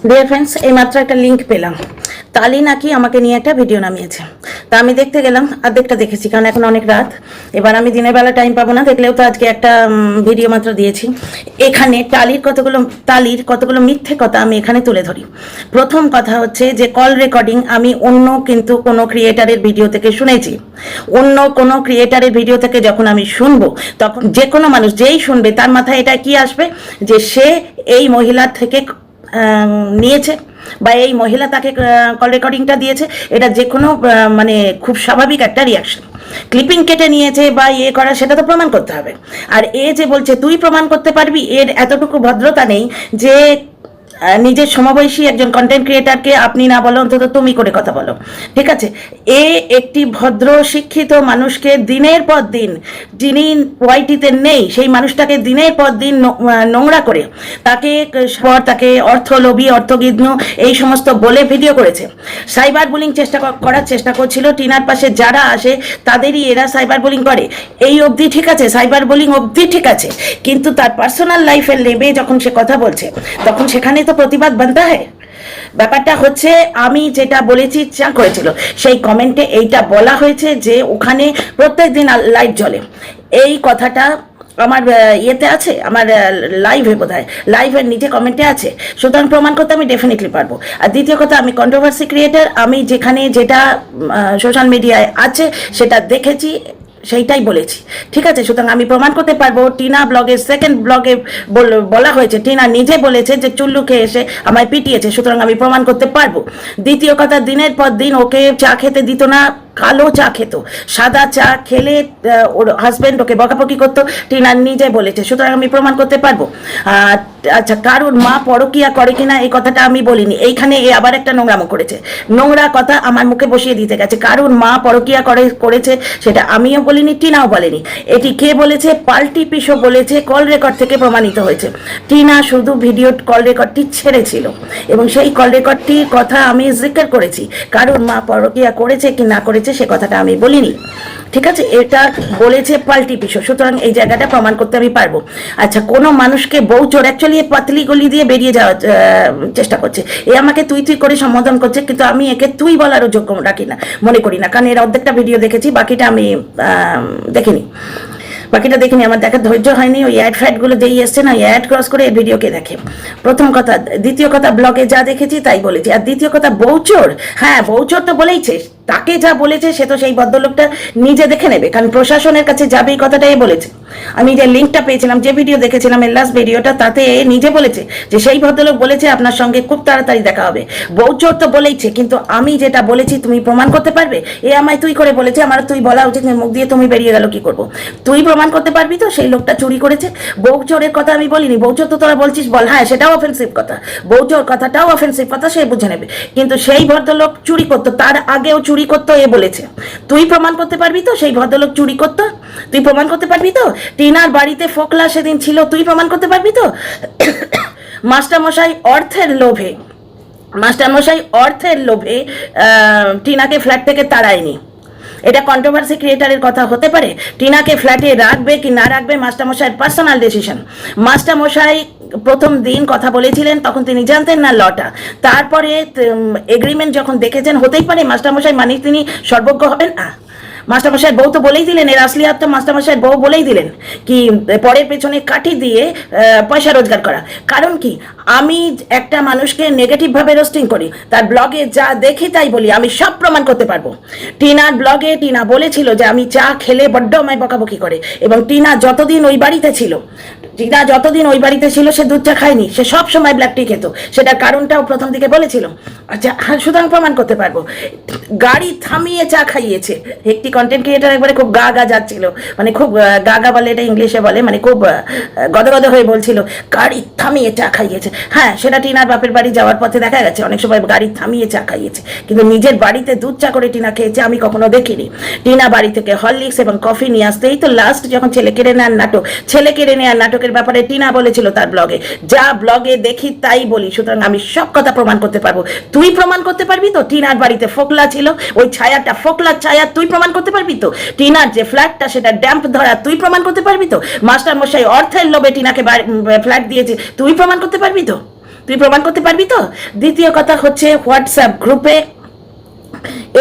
Dear friends, এইমাত্র একটা link পেলাম। তালি নাকি আমাকে নিয়ে একটা ভিডিও নামিয়েছে। তা আমি দেখতে গেলাম, অর্ধেকটা দেখেছি, কারণ এখন অনেক রাত। এবার আমি দিনের বেলা টাইম পাবো না, দেখলেও তো আজকে একটা ভিডিও মাত্র দিয়েছি। এখানে তালির কতগুলো মিথ্যে কথা আমি এখানে তুলে ধরি। প্রথম কথা হচ্ছে যে কল রেকর্ডিং আমি অন্য কিন্তু কোনো ক্রিয়েটারের ভিডিও থেকে শুনেছি। অন্য কোনো ক্রিয়েটারের ভিডিও থেকে যখন আমি শুনবো, তখন যে কোনো মানুষ যেই শুনবে তার মাথায় এটা কি আসবে যে সে এই মহিলার থেকে নিয়েছে বা এই মহিলা তাকে কল রেকর্ডিংটা দিয়েছে। এটা যে কোনো মানে খুব স্বাভাবিক একটা রিয়াকশন। ক্লিপিং কেটে নিয়েছে বা করা, সেটা তো প্রমাণ করতে হবে। আর যে বলছে তুই প্রমাণ করতে পারবি, এর এতটুকু ভদ্রতা নেই যে নিজের সমবয়সী একজন কন্টেন্ট ক্রিয়েটারকে আপনি না বলো, অন্তত তুমি করে কথা বলো। ঠিক আছে, একটি ভদ্র শিক্ষিত মানুষকে দিনের পর দিন, যিনি ওয়াইটিতে নেই সেই মানুষটাকে দিনের পর দিন নোংরা করে তাকে অর্থলোভী, অর্থগিগ্ন এই সমস্ত বলে ভিডিও করেছে। সাইবার বুলিং করার চেষ্টা করছিল। টিনার পাশে যারা আসে তাদেরই এরা সাইবার বুলিং করে। এই অবধি ঠিক আছে, সাইবার বুলিং অবধি ঠিক আছে, কিন্তু তার পার্সোনাল লাইফের নেমে যখন সে কথা বলছে, তখন সেখানে তো প্রতিবাদ বানতে হয়। ব্যাপারটা হচ্ছে, আমি যেটা বলেছি যা করেছিল সেই কমেন্টে এইটা বলা হয়েছে যে ওখানে প্রত্যেকদিন লাইট জ্বলে। এই কথাটা আমার ইয়েতে আছে, আমার লাইভে বোধহয় লাইভের নিচে কমেন্টে আছে। সুতরাং প্রমাণ করতে আমি ডেফিনেটলি পারবো। আর দ্বিতীয় কথা, আমি কন্ট্রোভার্সি ক্রিয়েটার। আমি যেখানে যেটা সোশ্যাল মিডিয়ায় আছে সেটা দেখেছি, সেইটাই বলেছি। ঠিক আছে, সুতরাং আমি প্রমাণ করতে পারবো। টিনা ব্লগের সেকেন্ড ব্লগে বলা হয়েছে, টিনা নিজে বলেছে যে চুল্লু খেয়ে এসে আমায় পিটিয়েছে। সুতরাং আমি প্রমাণ করতে পারবো। দ্বিতীয় কথা, দিনের পর দিন ওকে চা খেতে দিত না, কালো চা খেত। সাদা চা খেলে ওর হাজব্যান্ড ওকে বকাবকি করতো, টিনা নিজে বলেছে। সুতরাং আমি প্রমাণ করতে পারবো। আচ্ছা, কারোর মা পরকিয়া করে কিনা এই কথাটা আমি বলিনি। এইখানে আবার একটা নোংরামো করেছে, নোংরা কথা আমার মুখে বসিয়ে দিতে গেছে। কারোর মা পরকিয়া করেছে সেটা আমিও বলিনি, টিনাও বলেনি। এটি কে বলেছে? পাল্টি পিসো বলেছে, কল রেকর্ড থেকে প্রমাণিত হয়েছে। টিনা শুধু ভিডিও কল রেকর্ডটি ছেড়েছিল এবং সেই কল রেকর্ডটির কথা আমি জিজ্ঞেস করেছি। কারোর মা পরকিয়া করেছে কি না করেছে সে কথাটা আমি বলিনি। ঠিক আছে, এটা বলেছে পাল্টি পিসো। সুতরাং এই জায়গাটা প্রমাণ করতে আমি পারবো। আচ্ছা, কোনো মানুষকে বউ চোর, অ্যাকচুয়ালি পাতলি গলি দিয়ে বেরিয়ে যাওয়ার চেষ্টা করছে। আমাকে তুই করে সম্বোধন করছে, কিন্তু আমি একে তুই বলারও যোগ্য রাখি না, মনে করি না। কারণ এর অর্ধেকটা ভিডিও দেখেছি, বাকিটা আমি দেখিনি। আমার দেখার ধৈর্য হয়নি। ওই ফ্যাটগুলো যেই এসছে না, অ্যাড ক্রস করে এই ভিডিওকে দেখে। প্রথম কথা। দ্বিতীয় কথা, ব্লগে যা দেখেছি তাই বলেছি। আর দ্বিতীয় কথা, বউচোর, হ্যাঁ বউচোর তো বলেইছে। তাকে যা বলেছে সে তো সেই ভদ্রলোকটা নিজে দেখে নেবে, কারণ প্রশাসনের কাছে যাবে, এই কথাটাই বলেছে। আমি যে লিঙ্কটা পেয়েছিলাম, যে ভিডিও দেখেছিলাম এর লাস্ট ভিডিওটা, তাতে নিজে বলেছে যে সেই ভদ্রলোক বলেছে আপনার সঙ্গে খুব তাড়াতাড়ি দেখা হবে। বউচোর তো বলেইছে, কিন্তু আমি যেটা বলেছি তুমি প্রমাণ করতে পারবে? আমায় তুই করে বলেছে, আমার তুই বলা উচিত, মুখ দিয়ে তুমি বেরিয়ে গেল, কি করবো? তুই প্রমাণ করতে পারবি তো সেই লোকটা চুরি করেছে? বউচোরের কথা আমি বলিনি। বউচোর তো তোরা বলছিস, বল, হ্যাঁ সেটাও অফেন্সিভ কথা, বউচোর কথাটাও অফেন্সিভ কথা, সে বুঝে নেবে। কিন্তু সেই ভদ্রলোক চুরি করতো, তার আগেও চুরি করতো, বলেছে। তুই প্রমাণ করতে পারবি তো সেই ভদ্রলোক চুরি করতো? তুই প্রমাণ করতে পারবি তো? টিনার বাড়িতে ফোকলা সেদিন ছিল, তুই প্রমাণ করতে পারবি তো? মাস্টারমশাই অর্থের লোভে টিনাকে ফ্ল্যাট থেকে তাড়ায়নি। এটা কন্ট্রোভার্সি ক্রিয়েটারের কথা হতে পারে? টিনাকে ফ্ল্যাটে রাখবে কি না রাখবে মাস্টারমশাইয়ের পার্সোনাল ডিসিশন। মাস্টারমশাই প্রথম দিন কথা বলেছিলেন, তখন তিনি জানতেন না লটা। তারপরে এগ্রিমেন্ট যখন দেখেছেন, হতেই পারে মাস্টারমশাই মানে তিনি সর্বজ্ঞ হবেন না। মাস্টারমশাইয়ের বউ তো বলেই দিলেন, এর আসলি হাত তো মাস্টারমশাইয়ের বউ বলেই দিলেন কি পরের পেছনে কাঠি দিয়ে পয়সা রোজগার করা। কারণ কি, আমি একটা মানুষকে নেগেটিভভাবে রোস্টিং করি, তার ব্লগে যা দেখি তাই বলি, আমি সব প্রমাণ করতে পারবো। টিনার ব্লগে টিনা বলেছিল যে আমি চা খেলে বড্ড আমায় বকাবকি করে, এবং টিনা যতদিন ওই বাড়িতে ছিল সে দুধ চা খায়নি, সে সব সময় ব্ল্যাক টি খেত। সেটার কারণটাও প্রথম দিকে বলেছিল। আচ্ছা, সুতরাং প্রমাণ করতে পারবো। গাড়ি থামিয়ে চা খাইয়েছে। একটি কন্টেন্ট ক্রিয়েটার একবারে খুব গা যাচ্ছিল, মানে খুব গা বলে, এটা ইংলিশে বলে, মানে খুব গদগদ হয়ে বলছিল গাড়ি থামিয়ে চা খাইয়েছে। হ্যাঁ, সেটা টিনার বাপের বাড়ি যাওয়ার পথে দেখা গেছে, অনেক সময় গাড়ি থামিয়ে চা খাইয়েছে, কিন্তু নিজের বাড়িতে দুধ চা করে টিনা খেয়েছে আমি কখনো দেখিনি। টিনা বাড়ি থেকে হরলিক্স এবং কফি নিয়ে আসতেই তো লাস্ট যখন ছেলে কেড়ে নেওয়ার নাটকের ব্যাপারে টিনা বলেছিল তার ব্লগে, যা ব্লগে দেখি তাই বলি। সুতরাং আমি সব কথা প্রমাণ করতে পারবো। তুই প্রমাণ করতে পারবি তো? টিনার বাড়িতে ফোকলা ছিল, ওই ছায়াটা ফোকলার ছায়া, তুই প্রমাণ করতে পারবি তো? টিনার যে ফ্ল্যাটটা সেটা ড্যাম্প ধরা, তুই প্রমাণ করতে পারবি তো? মাস্টারমশাই অর্থের লোভে টিনাকে ফ্ল্যাট দিয়েছে, তুই প্রমাণ করতে পারবি তো? তুই প্রমাণ করতে পারবি তো? দ্বিতীয় কথা হচ্ছে হোয়াটসঅ্যাপ গ্রুপে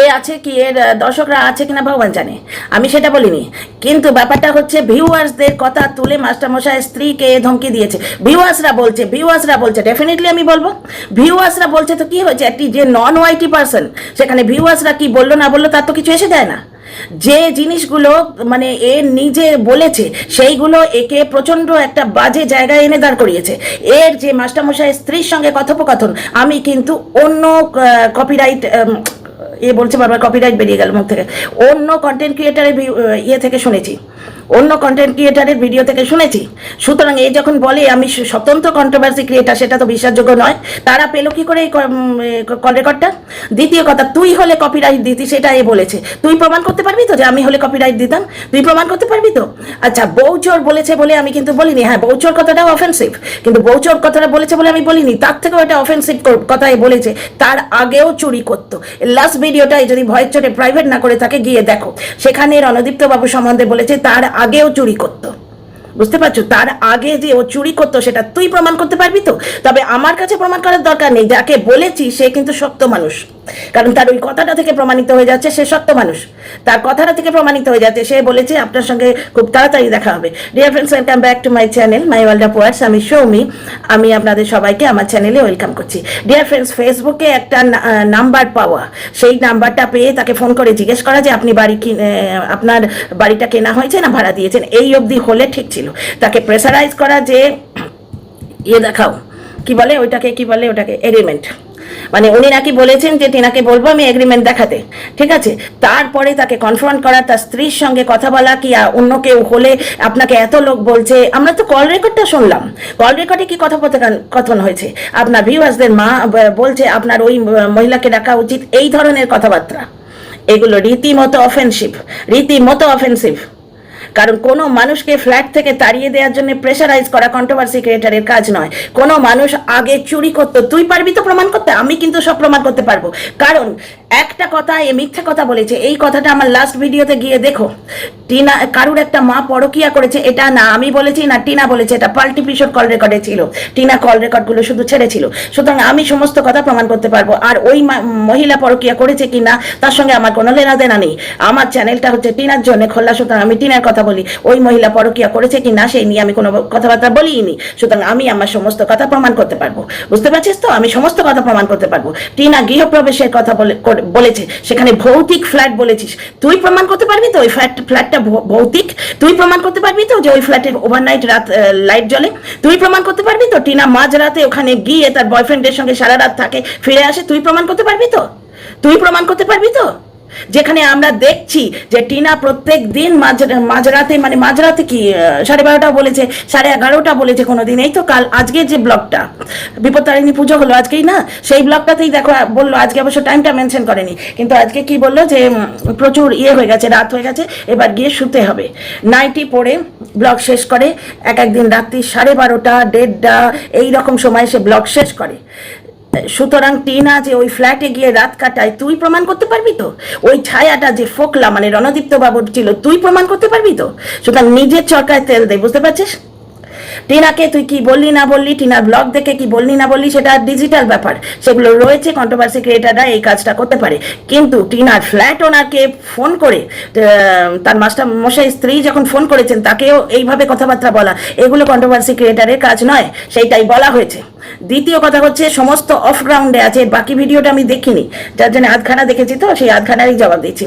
এ আছে কি, এর দর্শকরা আছে কিনা ভগবান জানে, আমি সেটা বলিনি। কিন্তু ব্যাপারটা হচ্ছে ভিউয়ার্সদের কথা তুলে মাস্টারমশাইয়ের স্ত্রীকে ধমকি দিয়েছে। ভিউয়ার্সরা বলছে ডেফিনেটলি আমি বলবো। ভিউয়ার্সরা বলছে তো কি হয়েছে, একটি যে নন ওয়াইটি পার্সন, সেখানে ভিউয়ার্সরা কি বললো না বললো তার তো কিছু এসে যায় না। যে জিনিসগুলো মানে এ নিজে বলেছে সেইগুলো একে প্রচণ্ড একটা বাজে জায়গায় এনে দাঁড় করিয়েছে। এর যে মাস্টারমশাইয়ের স্ত্রীর সঙ্গে কথোপকথন আমি কিন্তু অন্য কপিরাইট বলছে, বারবার কপিরাইট বেরিয়ে গেল মুখ থেকে, অন্য কন্টেন্ট ক্রিয়েটারের থেকে শুনেছি, অন্য কন্টেন্ট ক্রিয়েটারের ভিডিও থেকে শুনেছি। সুতরাং এ যখন বলে আমি স্বতন্ত্র কন্ট্রোভার্সি ক্রিয়েটার, সেটা তো বিশ্বাসযোগ্য নয়। তারা পেলো কি করে এই কল রেকর্ডটা? দ্বিতীয় কথা, তুই হলে কপিরাইট দিতি, সেটা এ বলেছে। তুই প্রমাণ করতে পারবি তো যে আমি হলে কপিরাইট দিতাম? তুই প্রমাণ করতে পারবি তো? আচ্ছা, বউচোর বলেছে বলে আমি কিন্তু বলিনি। হ্যাঁ, বউচোর কথাটাও অফেন্সিভ, কিন্তু বউচোর কথাটা বলেছে বলে আমি বলিনি। তার থেকেও একটা অফেন্সিভ কথাই বলেছে, তার আগেও চুরি করতো। লাস্ট ভিডিওটাই যদি ভয়ের চোটে প্রাইভেট না করে থাকে গিয়ে দেখো, সেখানে রণদীপ্ত বাবু সম্বন্ধে বলেছে তার আগেও চুরি করতো। বুঝতে পারছো? তার আগে যে ও চুরি করতো সেটা তুই প্রমাণ করতে পারবি তো? তবে আমার কাছে প্রমাণ করার দরকার নেই। যাকে বলেছি সে কিন্তু শক্ত মানুষ, কারণ তার ওই কথাটা থেকে প্রমাণিত হয়ে যাচ্ছে সে শক্ত মানুষ। তার কথাটা থেকে প্রমাণিত হয়ে যাচ্ছে, সে বলেছে আপনার সঙ্গে খুব তাড়াতাড়ি দেখা হবে। Dear friends, welcome back to my channel my world of words. আমি সৌমি, আমি আপনাদের সবাইকে আমার চ্যানেলে ওয়েলকাম করছি। ডিয়ার ফ্রেন্ডস, ফেসবুকে একটা নাম্বার পাওয়া, সেই নাম্বারটা পেয়ে তাকে ফোন করে জিজ্ঞেস করা যে আপনি আপনার বাড়িটা কেনা হয়েছে না ভাড়া দিয়েছেন, এই অবধি হলে ঠিক ছিল। তাকে প্রেসারাইজ করা যে দেখাও, কি বলে ওটাকে এগ্রিমেন্ট, মানে উনি নাকি বলেছেন যে টিনাকে বলবো আমি এগ্রিমেন্ট দেখাতে, ঠিক আছে। তারপরে তাকে কনফ্রন্ট করা, তার স্ত্রীর সঙ্গে কথা বলা, কি অন্য কেউ হলে আপনাকে এত লোক বলছে। আমরা তো কল রেকর্ডটা শুনলাম, কল রেকর্ডে কি কথোপকথন হয়েছে, আপনার ভিউয়ার্সদের মা বলছে আপনার ওই মহিলাকে ডাকা উচিত, এই ধরনের কথাবার্তা, এগুলো রীতিমতো অফেন্সিভ। কারণ কোনো মানুষকে ফ্ল্যাট থেকে তাড়িয়ে দেওয়ার জন্য প্রেশারাইজ করা কন্ট্রোভার্সি ক্রিয়েটারের কাজ নয়। কোনো মানুষ আগে চুরি করতো, তুই পারবি তো প্রমাণ করতে? আমি কিন্তু সব প্রমাণ করতে পারবো। কারণ একটা কথা এ মিথ্যা কথা বলেছে, এই কথাটা আমার লাস্ট ভিডিওতে গিয়ে দেখো। টিনা কারুর একটা মা পরকিয়া করেছে, এটা না আমি বলেছি না টিনা বলেছে, এটা পাল্টিপিশোর কল রেকর্ডে ছিল। টিনা কল রেকর্ডগুলো শুধু ছেড়েছিল, সুতরাং আমি সমস্ত কথা প্রমাণ করতে পারবো। আর ওই মহিলা পরকিয়া করেছে কি না তার সঙ্গে আমার কোনো লেনাদেনা নেই। আমার চ্যানেলটা হচ্ছে টিনার জন্য খোলা, সুতরাং আমি টিনার কথা বলি। ওই মহিলা পরকিয়া করেছে কি না সেই নিয়ে আমি কোনো কথাবার্তা বলিনি, সুতরাং আমি আমার সমস্ত কথা প্রমাণ করতে পারবো। বুঝতে পারছিস তো? আমি সমস্ত কথা প্রমাণ করতে পারবো। টিনা গৃহপ্রবেশের কথা বলেছে, সেখানে ভৌতিক ফ্ল্যাট বলেছিস, তুই প্রমাণ করতে পারবি তো ওই ফ্ল্যাটটা ভৌতিক? তুই প্রমাণ করতে পারবি তো যে ওই ফ্ল্যাটে ওভারনাইট লাইট জ্বলে? তুই প্রমাণ করতে পারবি তো টিনা মাঝরাতে ওখানে গিয়ে তার বয়ফ্রেন্ডের সঙ্গে সারা রাত থাকে, ফিরে আসে? তুই প্রমাণ করতে পারবি তো? যেখানে আমরা দেখছি যে টিনা প্রত্যেক দিন মাঝরাতে, মানে মাঝরাতে কি 12:30 বলেছে, 11:30 বলেছে কোনোদিন। এই তো কাল আজকে যে ব্লগটা, বিপত্তারিণী পুজো হলো আজকেই না, সেই ব্লগটাতেই দেখো বললো, আজকে অবশ্য টাইমটা মেনশন করেনি, কিন্তু আজকে কি বললো যে প্রচুর হয়ে গেছে, রাত হয়ে গেছে, এবার গিয়ে শুতে হবে। নাইটি পরে ব্লগ শেষ করে, একদিন রাত্রি 12:30 1:30 এইরকম সময় সে ব্লগ শেষ করে। সুতরাং টিনা যে ওই ফ্ল্যাটে গিয়ে রাত কাটায়, তুই প্রমাণ করতে পারবি তো? ওই ছায়াটা যে ফোকলা মানে রণদীপ্ত বাবুর ছিল, তুই প্রমাণ করতে পারবি তো? সুতরাং নিজের চরকায় তেল দে, বুঝতে পারছিস? টিনাকে তুই কি বললি না বললি, টিনার ব্লগ দেখে কি বললি না বললি, সেটা ডিজিটাল ব্যাপার, সেগুলো রয়েছে। কন্ট্রোভার্সি ক্রিয়েটাররা এই কাজটা করতে পারে, কিন্তু টিনার ফ্ল্যাট ওনারকে ফোন করে, তার মাস্টার মশাই স্ত্রী যখন ফোন করেছেন তাকেও এইভাবে কথাবার্তা বলা, এগুলো কন্ট্রোভার্সি ক্রিয়েটারের কাজ নয়, সেইটাই বলা হয়েছে। দ্বিতীয় কথা হচ্ছে সমস্ত অফ গ্রাউন্ডে আছে, বাকি ভিডিওটা আমি দেখিনি, যার জন্য আধখানা দেখেছি, তো সেই আধখানারই জবাব দিচ্ছি।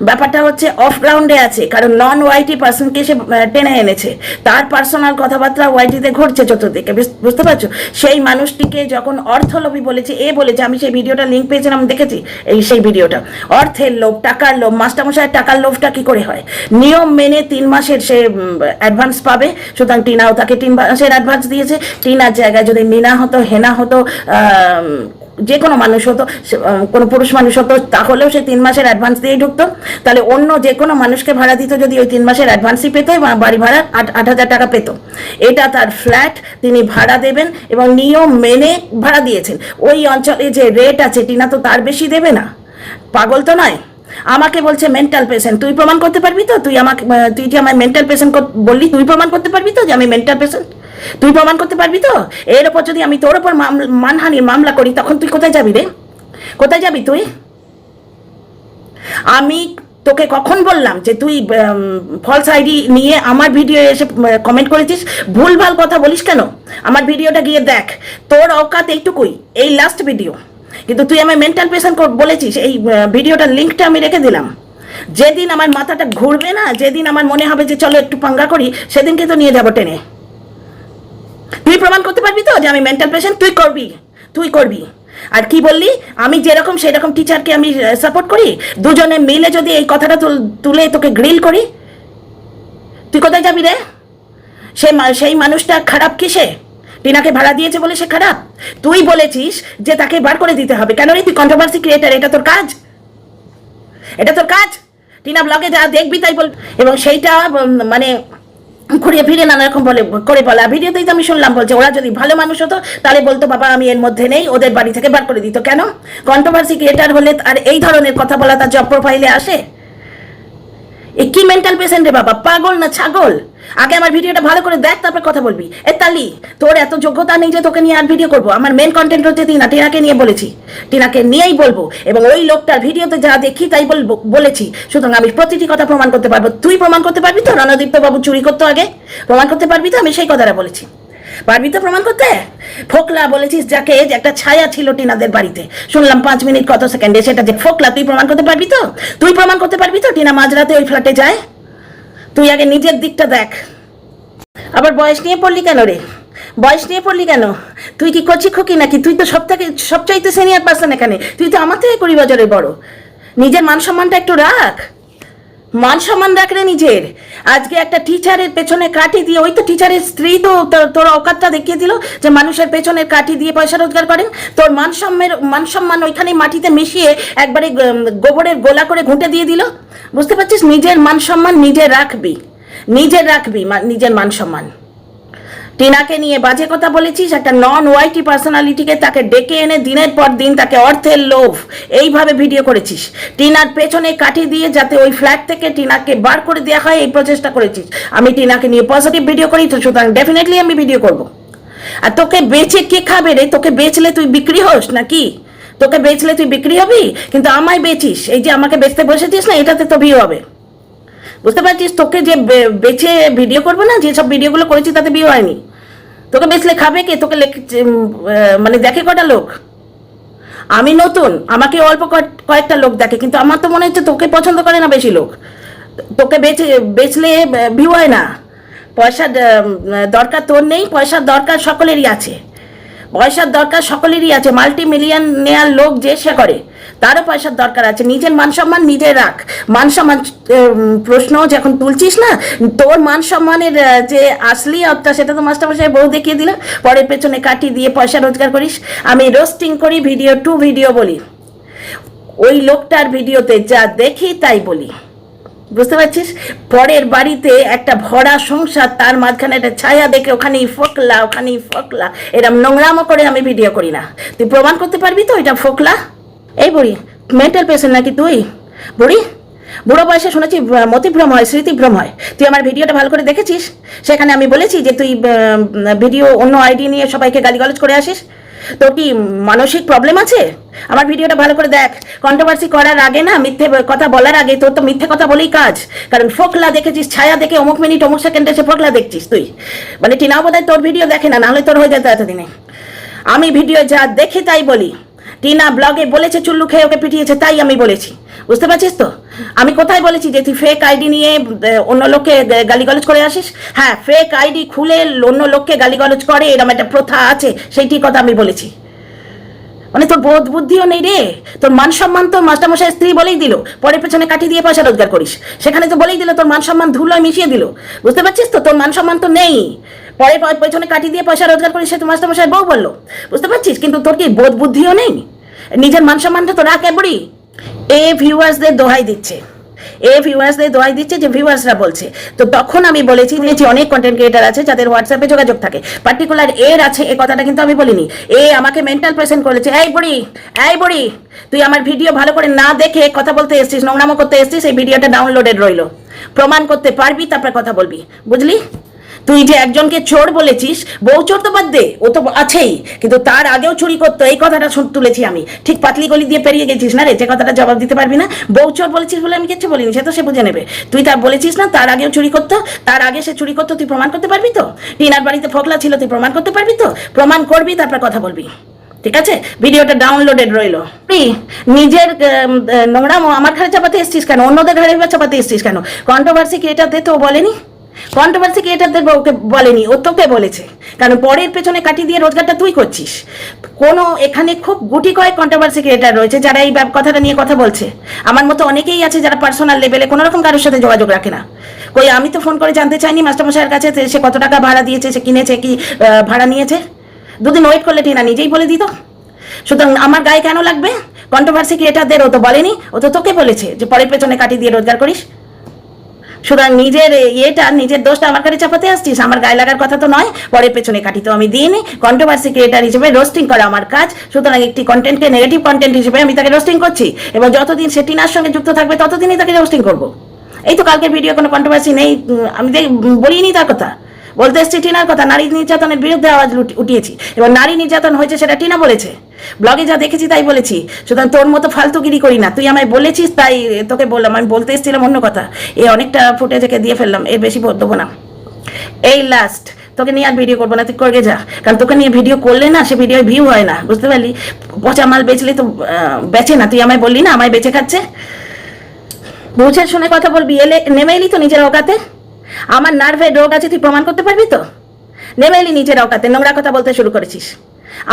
ব্যাপারটা হচ্ছে অফ গ্রাউন্ডে আছে, কারণ নন ওয়াইটি পার্সনকে সে টেনে এনেছে, তার পার্সোনাল কথাবার্তা ওয়াইটিতে ঘটছে চতুর্দিকে, বুঝতে পারছো? সেই মানুষটিকে যখন অর্থলোভী বলেছে, বলেছে, আমি সেই ভিডিওটা লিঙ্ক পেয়েছিলাম, দেখেছি সেই ভিডিওটা, অর্থের লোভ, টাকার লোভ। মাস্টারমশাইয়ের টাকার লোভটা কি করে হয়? নিয়ম মেনে 3 মাসের সে অ্যাডভান্স পাবে, সুতরাং টিনাও তাকে 3 মাসের অ্যাডভান্স দিয়েছে। টিনার জায়গায় যদি মিনা হতো, হেনা হতো, যে কোনো মানুষ হতো, কোনো পুরুষ মানুষ হতো, তাহলেও সে 3 মাসের অ্যাডভান্স দিয়েই ঢুকতো। তাহলে অন্য যে কোনো মানুষকে ভাড়া দিত যদি ওই 3 মাসের অ্যাডভান্সই পেত, বাড়ি ভাড়া 8,000 টাকা পেত। এটা তার ফ্ল্যাট, তিনি ভাড়া দেবেন এবং নিয়ম মেনে ভাড়া দিয়েছেন। ওই অঞ্চলে যে রেট আছে, টিনা তো তার বেশি দেবে না, পাগল তো নয়। আমাকে বলছে মেন্টাল পেশেন্ট, তুই প্রমাণ করতে পারবি তো? তুই যে আমায় মেন্টাল পেশেন্ট বললি, তুই প্রমাণ করতে পারবি তো যে আমি মেন্টাল পেশেন্ট? তুই প্রমাণ করতে পারবি তো? এর ওপর যদি আমি তোর ওপর মানহানির মামলা করি তখন তুই কোথায় যাবি রে? কোথায় যাবি তুই? আমি তোকে কখন বললাম যে তুই ফলস আইডি নিয়ে আমার ভিডিও এসে কমেন্ট করেছিস? ভুলভাল কথা বলিস কেন? আমার ভিডিওটা গিয়ে দেখ, তোর অকাত এইটুকুই, এই লাস্ট ভিডিও। কিন্তু তুই আমার মেন্টাল পেশেন্ট বলেছিস, এই ভিডিওটার লিঙ্কটা আমি রেখে দিলাম। যেদিন আমার মাথাটা ঘুরবে না, যেদিন আমার মনে হবে যে চলো একটু পাঙ্গা করি, সেদিনকে তো নিয়ে যাবো টেনে। তুই প্রমাণ করতে পারবি তো যে আমি মেন্টাল পেশেন্ট? তুই করবি। আর কি বললি, আমি যেরকম সেরকম টিচারকে আমি সাপোর্ট করি? দুজনে মিলে যদি এই কথাটা তুলে তোকে গ্রিল করি, তুই কোথায় যাবি রে? সেই মানুষটা খারাপ কিসে? টিনাকে ভাড়া দিয়েছে বলে সে খারাপ? তুই বলেছিস যে তাকে বার করে দিতে হবে। কেন রে? তুই কন্ট্রোভার্সি ক্রিয়েটার, এটা তোর কাজ। টিনা ব্লগে যা দেখবি তাই বল, এবং সেইটা মানে ঘুরিয়ে ফিরে নানা রকম করে বলা। ভিডিওতেই তো আমি শুনলাম বলছে ওরা যদি ভালো মানুষ হতো তাহলে বলতো বাবা আমি এর মধ্যে নেই, ওদের বাড়ি থেকে বার করে দিত। কেন? কন্ট্রোভার্সি ক্রিয়েটার হলে আর এই ধরনের কথা বলা তার জব প্রোফাইলে আসে? এ কি মেন্টাল পেশেন্ট রে বাবা, পাগল না ছাগল? আগে আমার ভিডিওটা ভালো করে দেখ, তারপর কথা বলবি। তালি তোর এত যোগ্যতা নেই যে তোকে নিয়ে আর ভিডিও করবো। আমার মেন কন্টেন্ট হচ্ছে টিনাকে নিয়ে বলেছি, টিনাকে নিয়েই বলবো, এবং ওই লোকটার ভিডিওতে যা দেখি তাই বলেছি। সুতরাং আমি প্রতিটি কথা প্রমাণ করতে পারবো। তুই প্রমাণ করতে পারবি তো? রণদীপ্ত বাবু চুরি করতো আগে, প্রমাণ করতে পারবি তো? আমি সেই কথাটা বলেছি, পারবি তো প্রমাণ করতে? ফোকলা বলেছিস যাকে, যে একটা ছায়া ছিল টিনাদের বাড়িতে, শুনলাম 5 মিনিট কত সেকেন্ডে, সেটা যে ফোকলা, তুই প্রমাণ করতে পারবি তো? তুই প্রমাণ করতে পারবি তো টিনা মাঝরাতে ওই ফ্ল্যাটে যায়? তুই আগে নিজের দিকটা দেখ। আবার বয়স নিয়ে পড়লি কেন রে? বয়স নিয়ে পড়লি কেন? তুই কি কচি খুকি নাকি? তুই তো সবচাইতে সিনিয়র পার্সন এখানে। তুই তো আমার থেকে 20 বছরের বড়। নিজের মান সম্মানটা একটু রাখ, মান সম্মান রাখ রে নিজের। আজকে একটা টিচারের পেছনে কাঠি দিয়ে, ওই তো টিচারের স্ত্রী তো তোর অকাতটা দেখিয়ে দিল যে মানুষের পেছনে কাঠি দিয়ে পয়সা রোজগার করেন। তোর মান সম্মান ওইখানে মাটিতে মিশিয়ে একবারে গোবরের গোলা করে ঘুঁটে দিয়ে দিল। বুঝতে পারছিস? নিজের মান সম্মান নিজে রাখবি, নিজের মান সম্মান। টিনাকে নিয়ে বাজে কথা বলেছিস, একটা নন ওয়াইটি পার্সোনালিটিকে তাকে ডেকে এনে দিনের পর দিন তাকে অর্থের লোভ এইভাবে ভিডিও করেছিস। টিনার পেছনে কাঠি দিয়ে যাতে ওই ফ্ল্যাট থেকে টিনাকে বার করে দেওয়া হয় এই প্রচেষ্টা করেছিস। আমি টিনাকে নিয়ে পজিটিভ ভিডিও করি তো, সুতরাং ডেফিনেটলি আমি ভিডিও করব। আর তোকে বেচে কে খাবে রে? তোকে বেচলে তুই বিক্রি হোস নাকি? তোকে বেচলে তুই বিক্রি হবি, কিন্তু আমায় বেচিস। এই যে আমাকে বেচতে বসেছিস না, এটাতে তো ভিউ হবে। বুঝতে পারছিস? তোকে যে বেচে ভিডিও করবো না, যেসব ভিডিওগুলো করেছি তাতে ভিউ হয়নি। তোকে বেচলে খাবে কে? তোকে মানে দেখে কটা লোক? আমি নতুন, আমাকে অল্প কয়েকটা লোক দেখে, কিন্তু আমার তো মনে হচ্ছে তোকে পছন্দ করে না বেশি লোক। তোকে বেচলে ভিউ হয় না। পয়সার দরকার তোর নেই, পয়সার দরকার সকলেরই আছে। মাল্টি মিলিয়ন নেয়ার লোক যে সে করে, তারও পয়সার দরকার আছে। নিজের মান সম্মান নিজে রাখ। মান সম্মান প্রশ্ন যখন তুলছিস না, তোর মান সম্মানের যে আসলি অর্থটা সেটা তো মাস্টারমশাই বউ দেখিয়ে দিল। পরের পেছনে কাটি দিয়ে পয়সা রোজগার করিস। আমি রোস্টিং করি, ভিডিও টু ভিডিও বলি, ওই লোকটার ভিডিওতে যা দেখি তাই বলি। বুঝতে পারছিস? পরের বাড়িতে একটা ভরা সংসার, তার মাঝখানে একটা ছায়া দেখে ওখানেই ফোকলা এরম নোংরামো করে আমি ভিডিও করি না। তুই প্রমাণ করতে পারবি তো এটা ফোকলা? এই বুড়ি মেন্টাল পেশেন্ট নাকি তুই? বুড়ো বয়সে শুনেছি মতিভ্রম হয়, স্মৃতিভ্রম হয়। তুই আমার ভিডিওটা ভালো করে দেখেছিস? সেখানে আমি বলেছি যে তুই ভিডিও অন্য আইডি নিয়ে সবাইকে গালিগালাজ করে আসিস। তোর কি মানসিক প্রবলেম আছে? আমার ভিডিওটা ভালো করে দেখ। কন্ট্রোভার্সি করার আগে না, মিথ্যে কথা বলার আগে তোর তো মিথ্যে কথা বলেই কাজ। কারণ ফোকলা দেখেছিস, ছায়া দেখে অমুক মিনিট অমুক সেকেন্ডে সে ফোকলা দেখছিস তুই। মানে টিনাও বোধহয় তোর ভিডিও দেখে না, নাহলে তোর হয়ে যেত এতদিনে। আমি ভিডিও যা দেখি তাই বলি। টিনা ব্লগে বলেছে চুল্লু খেয়ে ওকে পিটিয়েছে, তাই আমি বলেছি। বুঝতে পারছিস তো? আমি কোথায় বলেছি যে তুই ফেক আইডি নিয়ে অন্য লোককে গালিগালাজ করে আসিস? হ্যাঁ, ফেক আইডি খুলে অন্য লোককে গালিগালাজ করে, এরকম একটা প্রথা আছে, সেইটি কথা আমি বলেছি। মানে তোর বোধ বুদ্ধিও নেই রে। তোর মান সম্মান তো মাস্টারমশাই স্ত্রী বলেই দিল, পরের পেছনে কাটি দিয়ে পয়সা রোজগার করিস। সেখানে তো বলেই দিল তোর মান সম্মান ধুলোয় মিশিয়ে দিল। বুঝতে পারছিস তো? তোর মান সম্মান তো নেই, পরের পেছনে কাটি দিয়ে পয়সা রোজগার করিস, সে তো মাস্টারমশাই বউ বললো। বুঝতে পারছিস? কিন্তু তোর কি বোধ বুদ্ধিও নেই? নিজের মান সম্মানটা তো রাখ বুড়ি। ভিউয়ার্সদের দোহাই দিচ্ছে, যে ভিউয়ার্সরা বলছে। তো তখন আমি বলেছি যে অনেক কন্টেন্ট ক্রিয়েটার আছে যাদের হোয়াটসঅ্যাপে যোগাযোগ থাকে, পার্টিকুলার এর আছে, এই কথাটা কিন্তু আমি বলিনি। আমাকে মেন্টাল পেশেন্ট করেছে। এই বুড়ি তুই আমার ভিডিও ভালো করে না দেখে কথা বলতে এসছিস, নোংরামো করতে এসছিস। এই ভিডিওটা ডাউনলোডেড রইলো, প্রমাণ করতে পারবি তারপর কথা বলবি, বুঝলি? তুই যে একজনকে চোর বলেছিস, বউ চোর তো বাদ দে, ও তো আছেই, কিন্তু তার আগেও চুরি করতো, এই কথাটা তুলেছি আমি। ঠিক পাতলি গলি দিয়ে পেরিয়ে গেছিস না রে, যে কথাটা জবাব দিতে পারবি না। বউ চোর বলেছিস বলে আমি কিচ্ছু বলিনি, সে তো সে বুঝে নেবে। তুই তার বলেছিস না তার আগেও চুরি করতো, তার আগে সে চুরি করতো, তুই প্রমাণ করতে পারবি তো? টিনার বাড়িতে ফোকলা ছিল, তুই প্রমাণ করতে পারবি তো? প্রমাণ করবি, তারপর কথা বলবি, ঠিক আছে? ভিডিওটা ডাউনলোডেড রইল। তুই নিজের নোংরামো আমার ঘরে চাপাতে এসছিস কেন? অন্যদের ঘরে চাপাতে এসছিস কেন? কন্ট্রোভার্সি ক্রিয়েটারদের তো বলেনি, কন্ট্রোভার্সি ক্রিয়েটারদের ওকে বলেনি, ও তোকে বলেছে। কারণ পরের পেছনে কাটি দিয়ে রোজগারটা তুই করছিস। কোনো এখানে খুব গুটি কয়েক কন্ট্রোভার্সি ক্রিয়েটার রয়েছে যারা এই কথাটা নিয়ে কথা বলছে। আমার মতো অনেকেই আছে যারা পার্সোনাল লেভেলে কোনো রকম কারোর সাথে যোগাযোগ রাখে না। কই আমি তো ফোন করে জানতে চাইনি মাস্টারমশাইয়ের কাছে সে কত টাকা ভাড়া দিয়েছে, সে কিনেছে কি ভাড়া নিয়েছে। দুদিন ওয়েট করলে টিনা নিজেই বলে দিত। সুতরাং আমার গায়ে কেন লাগবে? কন্ট্রোভার্সি ক্রিয়েটারদের ও তো বলেনি, ও তো তোকে বলেছে যে পরের পেছনে কাটি দিয়ে রোজগার করিস। সুতরাং নিজের নিজের দোষটা আমার কাছে চাপাতে আসছিস। আমার গায়ে লাগার কথা তো নয়, পরের পেছনে কাটি তো আমি দিইনি। কন্ট্রোভার্সি ক্রিয়েটার হিসেবে রোস্টিং করা আমার কাজ। সুতরাং একটি কন্টেন্টকে নেগেটিভ কন্টেন্ট হিসেবে আমি তাকে রোস্টিং করছি, এবং যতদিন সে টিনার সঙ্গে যুক্ত থাকবে ততদিনই তাকে রোস্টিং করবো। এই তো কালকের ভিডিও কোনো কন্ট্রোভার্সি নেই, আমি বলিনি তার কথা, বলতে এসছি টিনার কথা। নারী নির্যাতনের বিরুদ্ধে আওয়াজ উঠিয়েছি, এবং নারী নির্যাতন হয়েছে সেটা টিনা বলেছে, ব্লগে যা দেখেছি তাই বলেছি। সুতরাং তোর মতো ফালতুগিরি করি না, তুই আমায় বলেছিস তাই তোকে বললাম। আমি বলতে এসেছিলাম অন্য কথা, এই অনেকটা ফুটেজকে দিয়ে ফেললাম, এর বেশি দেবো না। এই লাস্ট, তোকে নিয়ে আর ভিডিও করবো না, তুই করে যা। কারণ তোকে নিয়ে ভিডিও করলে না, সে ভিডিও ভিউ হয় না, বুঝতে পারলি? পচা মাল বেচলে তো বেচে না। তুই আমায় বললি না আমায় বেচে খাচ্ছে। বুঝে শুনে কথা বলবি। নেমে এলি তো নিজের অকাতে। আমার নার্ভের রোগ আছে, তুই প্রমাণ করতে পারবি তো? নেমে এলি নিজের অকাতে, নোংরা কথা বলতে শুরু করেছিস।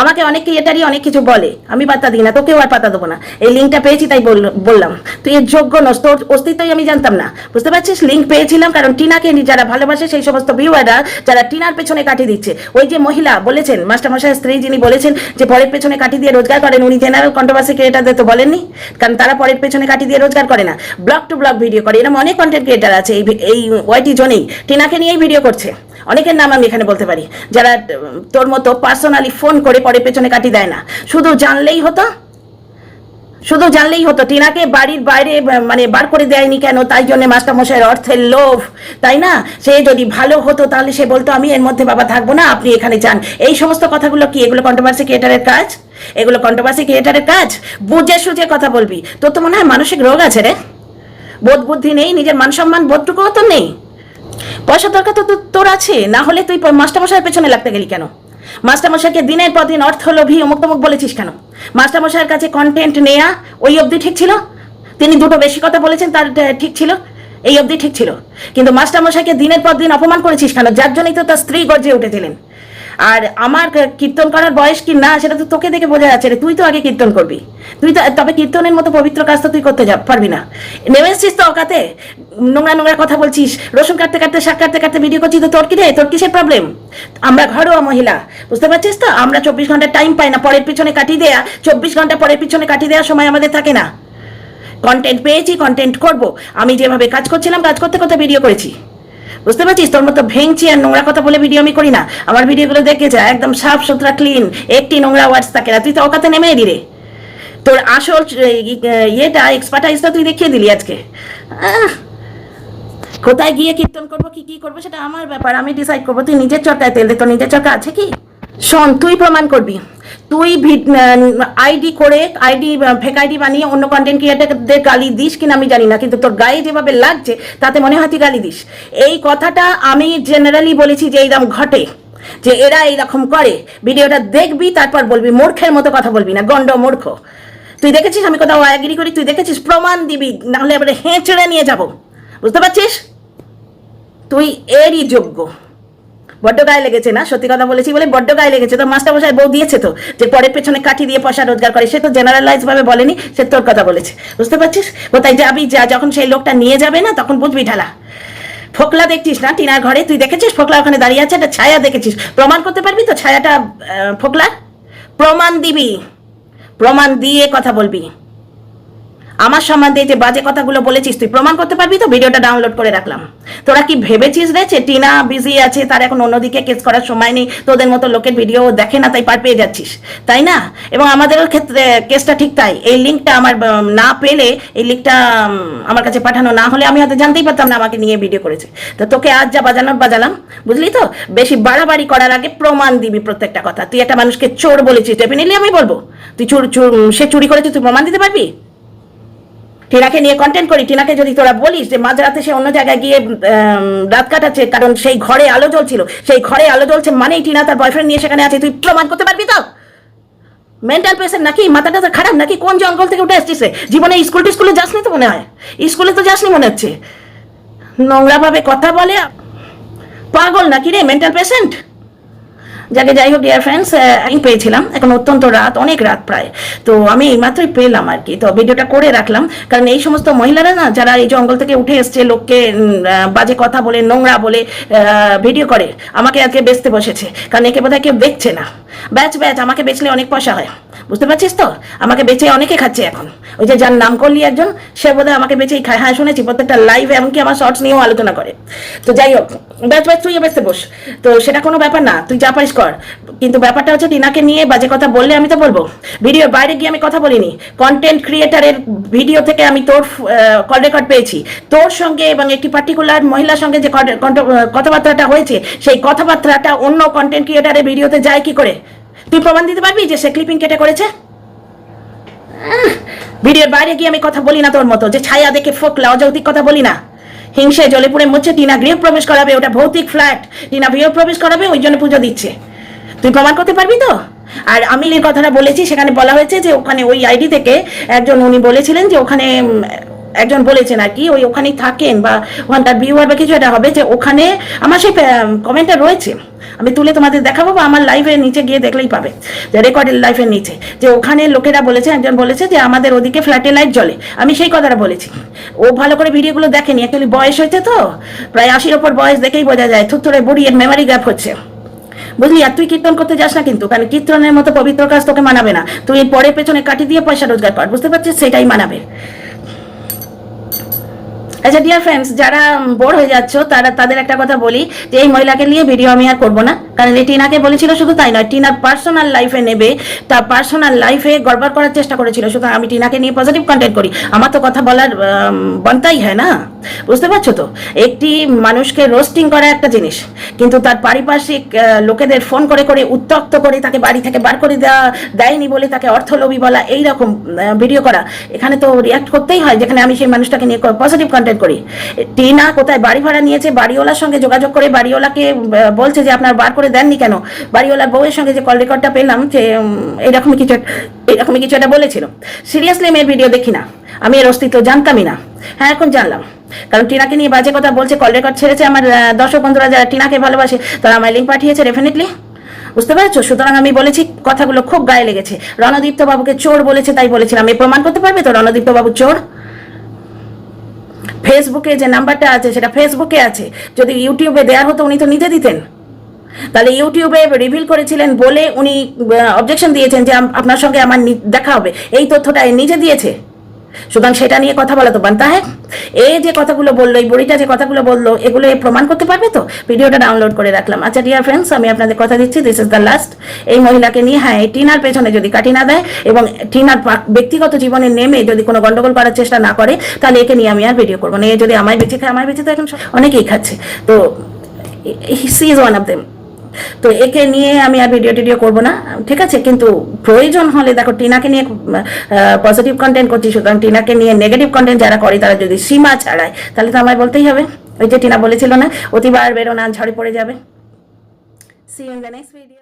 আমাকে অনেক ক্রিয়েটারই অনেক কিছু বলে, আমি পাত্তা দিই না, তোকেও আর পাত্তা দেবো না। এই লিঙ্কটা পেয়েছি তাই বললাম। তুই এর যোগ্য নস, তোর অস্তিত্বই আমি জানতাম না, বুঝতে পারছিস? লিঙ্ক পেয়েছিলাম কারণ টিনাকে যারা ভালোবাসে সেই সমস্ত ভিউয়াররা যারা টিনার পেছনে কাটি দিচ্ছে। ওই যে মহিলা বলেছেন, মাস্টারমশাইয়ের স্ত্রী যিনি বলেছেন যে পরের পেছনে কাটি দিয়ে রোজগার করেন, উনি জেনারেল কন্ট্রোভার্সি ক্রিয়েটারদের তো বলেননি, কারণ তারা পরের পেছনে কাটি দিয়ে রোজগার করে না, ব্লগ টু ব্লগ ভিডিও করে। এরকম অনেক কন্টেন্ট ক্রিয়েটার আছে এই ওয়াইটি জোনেই টিনাকে নিয়েই ভিডিও করছে। অনেকের নাম আমি এখানে বলতে পারি, যারা তোর মতো পার্সোনালি ফোন করে পরে পেছনে কাটি দেয় না। শুধু জানলেই হতো টিনাকে বাড়ির বাইরে মানে বার করে দেয়নি কেন, তাই জন্য মাস্টারমশাইয়ের অর্থের লোভ, তাই না? সে যদি ভালো হতো তাহলে সে বলতো আমি এর মধ্যে বাবা থাকবো না, আপনি এখানে যান। এই সমস্ত কথাগুলো কি এগুলো কন্ট্রোভার্সি ক্রিয়েটারের কাজ? এগুলো কন্ট্রোভার্সি ক্রিয়েটারের কাজ? বুঝে সুঝে কথা বলবি। তোর তো মনে হয় মানসিক রোগ আছে রে, বোধ বুদ্ধি নেই, নিজের মান সম্মান বোধটুকুও তো নেই। পয়সা দরকার তো তোর আছে, না হলে তুই মাস্টারমশাইয়ের পেছনে লাগতে গেলি কেন? মাস্টারমশাইকে দিনের পর দিন অর্থলোভী অমুক তমুক বলেছিস কেন? মাস্টারমশাইয়ের কাছে কন্টেন্ট নেয়া ওই অবধি ঠিক ছিল, তিনি দুটো বেশি কথা বলেছেন তার ঠিক ছিল, এই অবধি ঠিক ছিল। কিন্তু মাস্টারমশাইকে দিনের পর দিন অপমান করেছিস কেন? যার জন্যই তো তার স্ত্রী গর্জে উঠেছিলেন। আর আমার কীর্তন করার বয়স কি না সেটা তো তোকে দেখে বোঝা যাচ্ছে রে। তুই তো আগে কীর্তন করবি, তুই তো তবে কীর্তনের মতো পবিত্র কাজ তো তুই করতে পারবি না। নেমে এসছিস তো অকাতে, নোংরা কথা বলছিস, রসুন কাটতে কাটতে শাক কাটতে কাটতে ভিডিও করছিস। তো তোর কি রে, তোর কিসের প্রবলেম? আমরা ঘরোয়া মহিলা, বুঝতে পারছিস তো? আমরা 24 ঘন্টা টাইম পাই না, পরের পিছনে কাটিয়ে দেয়া 24 ঘন্টা পরের পিছনে কাটিয়ে দেওয়ার সময় আমাদের থাকে না। কন্টেন্ট পেয়েছি, কন্টেন্ট করব। আমি যেভাবে কাজ করছিলাম, কাজ করতে করতে ভিডিও করেছি, বুঝতে পারছিস? তোর মতো ভেঙছি আর নোংরা কথা বলে ভিডিও আমি করি না। আমার ভিডিওগুলো দেখে যা, একদম সাফ সুতরা ক্লিন, একটি নোংরা ওয়ার্ডস থাকে না। তুই তো অকাতে নেমে এলি রে, তোর আসল এক্সপার্টাইজটা তুই দেখিয়ে দিলি আজকে। কোথায় গিয়ে কীর্তন করবো কি করবো সেটা আমার ব্যাপার, আমি ডিসাইড করবো। তুই নিজের চরকায় তেল দে, তোর নিজের চরকা আছে কি? শোন, তুই প্রমাণ করবি। তুই আইডি করে ফেক আইডি বানিয়ে অন্য কন্টেন্ট ক্রিয়েটারদের গালি দিস কিনা আমি জানি না, কিন্তু তোর গায়ে যেভাবে লাগছে তাতে মনে হয় তুই গালি দিস। এই কথাটা আমি জেনারেলি বলেছি যে এইরকম ঘটে, যে এরা এইরকম করে। ভিডিওটা দেখবি, তারপর বলবি, মূর্খের মতো কথা বলবি না, গন্ড মূর্খ। তুই দেখেছিস আমি কোথাও আয়াগিরি করি? তুই দেখেছিস? প্রমাণ দিবি, নাহলে এবারে হেঁচড়ে নিয়ে যাবো, বুঝতে পারছিস? তুই এরই যোগ্য। বড্ড গায়ে লেগেছে না? সত্যি কথা বলেছি বলে বড্ড গায়ে লেগেছে। তো মাস্টারমশাই বউ দিয়েছে তো, যে পরের পেছনে কাঠি দিয়ে পয়সা রোজগার করে। সে তো জেনারেলাইজ ভাবে বলেনি, সে তোর কথা বলেছে, বুঝতে পারছিস? কোথায় যাবি যা, যখন সেই লোকটা নিয়ে যাবে না তখন বুঝবি ঢালা। ফোকলা দেখছিস না টিনার ঘরে? তুই দেখেছিস ফোকলা ওখানে দাঁড়িয়ে আছে? একটা ছায়া দেখেছিস? প্রমাণ করতে পারবি তো ছায়াটা ফোকলার? প্রমাণ দিবি, প্রমাণ দিয়ে কথা বলবি। আমার সম্বন্ধে যে বাজে কথাগুলো বলেছিস তুই প্রমাণ করতে পারবি তো? ভিডিওটা ডাউনলোড করে রাখলাম। তোরা কি ভেবেছিস রে যে টিনা বিজি আছে, তার এখন অন্যদিকে কেস করার সময় নেই, তোদের মতো লোকের ভিডিও দেখে না তাই পার পেয়ে যাচ্ছিস, তাই না? এবং আমাদেরও ক্ষেত্রে কেসটা ঠিক তাই। এই লিঙ্কটা আমার না পেলে, এই লিঙ্কটা আমার কাছে পাঠানো না হলে আমি হয়তো জানতেই পারতাম না আমাকে নিয়ে ভিডিও করেছে। তো তোকে আজ যা বাজানোর বাজালাম, বুঝলি তো? বেশি বাড়াবাড়ি করার আগে প্রমাণ দিবি প্রত্যেকটা কথা। তুই একটা মানুষকে চোর বলেছিস, ডেফিনেটলি আমি বলবো তুই সে চুরি করেছে, তুই প্রমাণ দিতে পারবি? টিনাকে নিয়ে কন্টেন্ট করি, টিনাকে যদি তোরা বলিস যে মাঝরাতে সে অন্য জায়গায় গিয়ে রাত কাটাচ্ছে কারণ সেই ঘরে আলো জ্বলছিল, সেই ঘরে আলো জ্বলছে মানেই টিনা তার বয়ফ্রেন্ড নিয়ে সেখানে আছে, তুই প্রমাণ করতে পারবি তো? মেন্টাল পেশেন্ট নাকি? মাথাটা তো খারাপ নাকি? কোন জঙ্গল থেকে উঠে আসছিস? জীবনে স্কুলে যাসনি তো মনে হয়, স্কুলে তো যাসনি মনে হচ্ছে। নোংরা ভাবে কথা বলে, পাগল নাকি রে? Mental patient. যাকে যাই হোক ডিয়ার ফ্রেন্ডস, আমি পেয়েছিলাম, এখন অত্যন্ত রাত, অনেক রাত প্রায়, তো আমি এইমাত্রই পেলাম আর কি। তো ভিডিওটা করে রাখলাম কারণ এই সমস্ত মহিলারা না, যারা এই জঙ্গল থেকে উঠে এসছে, লোককে বাজে কথা বলে, নোংরা বলে ভিডিও করে, আমাকে আজকে বেচতে বসেছে। কারণ একে বোধহয় কেউ দেখছে না। ব্যাচ আমাকে বেচলে অনেক পয়সা হয়, বুঝতে পারছিস তো? আমাকে বেচে অনেকে খাচ্ছে এখন। ওই যে যার নাম করলি একজন, সে বোধহয় আমাকে বেচেই খায়। হ্যাঁ শুনেছি, প্রত্যেকটা লাইভে এমনকি আমার শর্টস নিয়েও আলোচনা করে। তো যাই হোক, ব্যাচ তুই বেচতে বস, তো সেটা কোনো ব্যাপার না, তুই যা পারিস কর। কিন্তু ব্যাপারটা হচ্ছে টিনাকে নিয়ে বাজে কথা বললে আমি তো বলবো। ভিডিওর বাইরে গিয়ে আমি কথা বলিনি, কন্টেন্ট ক্রিয়েটারের ভিডিও থেকে আমি তোর কল রেকর্ড পেয়েছি, তোর সঙ্গে এবং একটি পার্টিকুলার মহিলার সঙ্গে যে কথাবার্তাটা হয়েছে, সেই কথাবার্তাটা অন্য কন্টেন্ট ক্রিয়েটারের ভিডিওতে যায় কি করে? তুই প্রমাণ দিতে পারবি যে সে ক্লিপিং কেটে করেছে? ভিডিওর বাইরে গিয়ে আমি কথা বলি না তোর মতো, যে ছায়া দেখে ফোকলা অযৌক্তিক কথা বলি না। হিংসে জলে পুড়ে মরছে, টিনা গৃহ প্রবেশ করাবে, ওটা ভৌতিক ফ্ল্যাট, টিনা গৃহ প্রবেশ করাবে, ওই জন্য পুজো দিচ্ছে। তুই প্রমাণ করতে পারবি তো? আর আমি এই কথাটা বলেছি, সেখানে বলা হয়েছে যে ওখানে ওই আইডি থেকে একজন উনি বলেছিলেন যে ওখানে একজন বলেছেন আর কি, ওই ওখানেই থাকেন বা ওখানকার ভিউয়ার বা কিছু একটা হবে, যে ওখানে আমার সেই কমেন্টটা রয়েছে, আমি তুলে তোমাদের দেখাবো বা আমার লাইভের নিচে গিয়ে দেখলেই পাবে, যে রেকর্ডের লাইভের নিচে, যে ওখানে লোকেরা বলেছে, একজন বলেছে যে আমাদের ওদিকে ফ্ল্যাটে লাইট জ্বলে। আমি সেই কথাটা বলেছি। ও ভালো করে ভিডিওগুলো দেখেনি, অ্যাকচুয়ালি বয়স হয়েছে তো, প্রায় 80-র ওপর বয়স দেখেই বোঝা যায়, থুত্তরে বুড়ি, এর মেমারি গ্যাপ হচ্ছে, বুঝলি? আর তুই কীর্তন করতে যাস না কিন্তু, কারণ কীর্তনের মতো পবিত্র কাজ তোকে মানাবে না। তুই পরের পেছনে কাটি দিয়ে পয়সা রোজগার কর, বুঝতে পারছিস? সেটাই মানাবে। আচ্ছা ডিয়ার ফ্রেন্ডস, যারা বোর হয়ে যাচ্ছ তাদের একটা কথা বলি, যে এই মহিলাকে নিয়ে ভিডিও আমি আর করবো না। কারণ এই টিনাকে বলেছিল, শুধু তাই নয়, টিনার পার্সোনাল লাইফে নেবে, তার পার্সোনাল লাইফে গড়বড় করার চেষ্টা করেছিল। সুতরাং আমি টিনাকে নিয়ে পজিটিভ কন্টেন্ট করি, আমার তো কথা বলার বনতাই হয় না, বুঝতে পারছো তো? একটি মানুষকে রোস্টিং করা একটা জিনিস, কিন্তু তার পারিপার্শ্বিক লোকেদের ফোন করে করে উত্তক্ত করে তাকে বাড়ি থেকে বার করে দেয়নি বলে তাকে অর্থলোভী বলা, এইরকম ভিডিও করা, এখানে তো রিয়াক্ট করতেই হয়, যেখানে আমি সেই মানুষটাকে নিয়ে পজিটিভ কন্টেন্ট করি। টিনা কোথায় বাড়ি ভাড়া নিয়েছে, বাড়িওয়ালার সঙ্গে যোগাযোগ করে বাড়িওয়ালাকে বলছে যে আপনার বার করে দেননি কেন। বাড়িওয়ালার বউয়ের সঙ্গে যে কল রেকর্ডটা পেলাম, যে এরকমই কিছু একটা বলেছিল। সিরিয়াসলি আমি এর ভিডিও দেখি না, আমি এর অস্তিত্ব জানতামই না, হ্যাঁ এখন জানলাম। কারণ টিনাকে নিয়ে বাজে কথা বলছে, কল রেকর্ড ছেড়েছে। আমার দর্শক বন্ধুরা যারা টিনাকে ভালোবাসে তারা আমার লিঙ্ক পাঠিয়েছে ডেফিনেটলি, বুঝতে পারছো? সুতরাং আমি বলেছি, কথাগুলো খুব গায়ে লেগেছে। রণদীপ্ত বাবুকে চোর বলেছে, তাই বলেছিলাম। এই প্রমাণ করতে পারবে তো রণদীপ্ত বাবু চোর? ফেসবুকে যে নাম্বারটা আছে সেটা ফেসবুকে আছে, যদি ইউটিউবে দেওয়ার হতো উনি তো নিজে দিতেন। তাহলে ইউটিউবে রিভিল করেছিলেন বলে উনি অবজেকশন দিয়েছেন যে আপনার সঙ্গে আমার দেখা হবে, এই তথ্যটা নিজে দিয়েছে। সুতরাং সেটা নিয়ে কথা বলা তো বানতা হ্যাঁ। এই যে কথাগুলো বললো, এই বুড়িটা যে কথাগুলো বললো, এগুলো প্রমাণ করতে পারবে তো? ভিডিওটা ডাউনলোড করে রাখলাম। আচ্ছা ডিয়ার ফ্রেন্ডস, আমি আপনাদের কথা দিচ্ছি, দিস ইজ দ্য লাস্ট। এই মহিলাকে নিয়ে, হ্যাঁ, এই টিনার পেছনে যদি কাটি না দেয় এবং টিনার ব্যক্তিগত জীবনে নেমে যদি কোনো গন্ডগোল করার চেষ্টা না করে, তাহলে একে নিয়ে আমি আর ভিডিও করবো না। এ যদি আমায় বেঁচে খায়, আমায় বেঁচে তো এখন অনেকেই খাচ্ছে, তো she is one of them. তো একে নিয়ে আমি আর ভিডিও করবো না, ঠিক আছে? কিন্তু প্রয়োজন হলে, দেখো টিনাকে নিয়ে পজিটিভ কন্টেন্ট করছি, সুতরাং টিনাকে নিয়ে নেগেটিভ কন্টেন্ট যারা করে তারা যদি সীমা ছাড়ায়, তাহলে তো আমায় বলতেই হবে। ওই যে টিনা বলেছিল না, অতিবার বেরো না ঝড়ে পড়ে যাবে। See you in the next video.